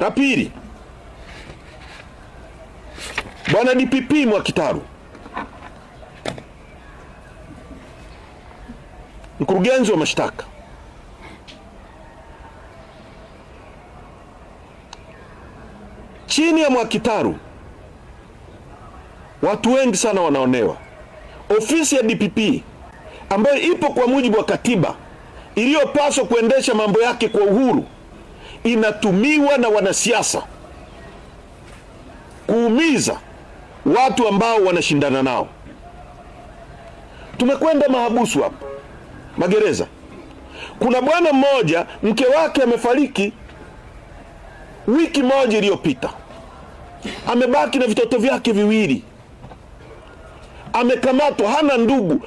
La pili, Bwana DPP Mwakitaru, mkurugenzi wa mashtaka, chini ya Mwakitaru watu wengi sana wanaonewa. Ofisi ya DPP ambayo ipo kwa mujibu wa katiba, iliyopaswa kuendesha mambo yake kwa uhuru, inatumiwa na wanasiasa kuumiza watu ambao wanashindana nao. Tumekwenda mahabusu hapa, magereza. Kuna bwana mmoja mke wake amefariki wiki moja iliyopita, amebaki na vitoto vyake viwili, amekamatwa, hana ndugu.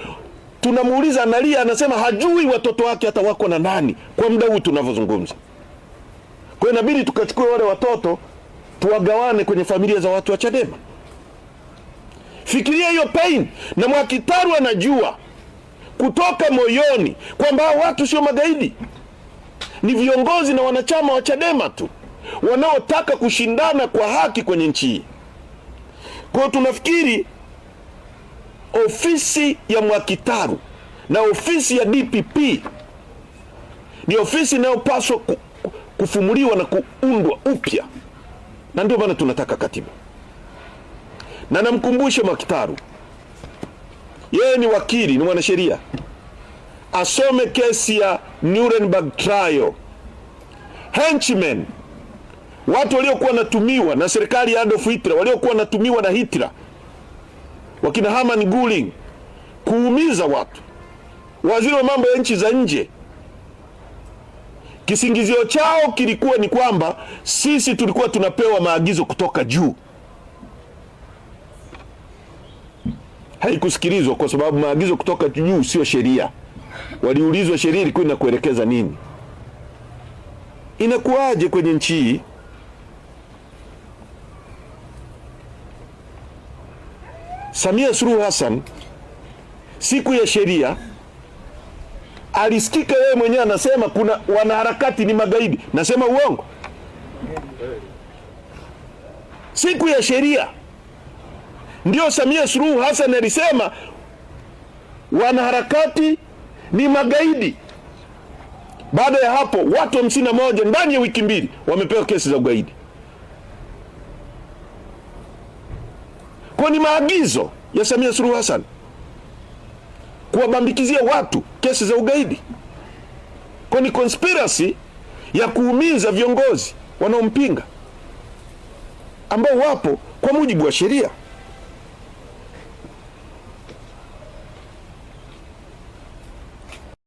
Tunamuuliza, analia, anasema hajui watoto wake hata wako na nani kwa muda huu tunavyozungumza. Kwa hiyo inabidi tukachukue wale watoto tuwagawane kwenye familia za watu wa Chadema. Fikiria hiyo pain. Na Mwakitaru anajua kutoka moyoni kwamba watu sio magaidi, ni viongozi na wanachama wa Chadema tu wanaotaka kushindana kwa haki kwenye nchi hii. Kwa hiyo tunafikiri ofisi ya Mwakitaru na ofisi ya DPP ni ofisi inayopaswa kufumuliwa na kuundwa upya, na ndio maana tunataka katiba. Na namkumbushe Mwakitaru, yeye ni wakili, ni mwanasheria, asome kesi ya Nuremberg trial. Henchmen, watu waliokuwa wanatumiwa na serikali ya Adolf Hitler, waliokuwa wanatumiwa na Hitler, wakina Hermann Göring, kuumiza watu, waziri wa mambo ya nchi za nje. Kisingizio chao kilikuwa ni kwamba sisi tulikuwa tunapewa maagizo kutoka juu. Haikusikilizwa kwa sababu maagizo kutoka juu sio sheria. Waliulizwa sheria ilikuwa inakuelekeza nini. Inakuwaje kwenye nchi hii? Samia Suluhu Hassan siku ya sheria alisikika yeye mwenyewe anasema kuna wanaharakati ni magaidi. Nasema uongo? Siku ya sheria ndio Samia Suluhu Hassan alisema wanaharakati ni magaidi. Baada ya hapo watu 51 ndani ya wiki mbili wamepewa kesi za ugaidi. Kwa ni maagizo ya Samia Suluhu Hassan kuwabambikizia watu kesi za ugaidi. Kwa ni conspiracy ya kuumiza viongozi wanaompinga ambao wapo kwa mujibu wa sheria.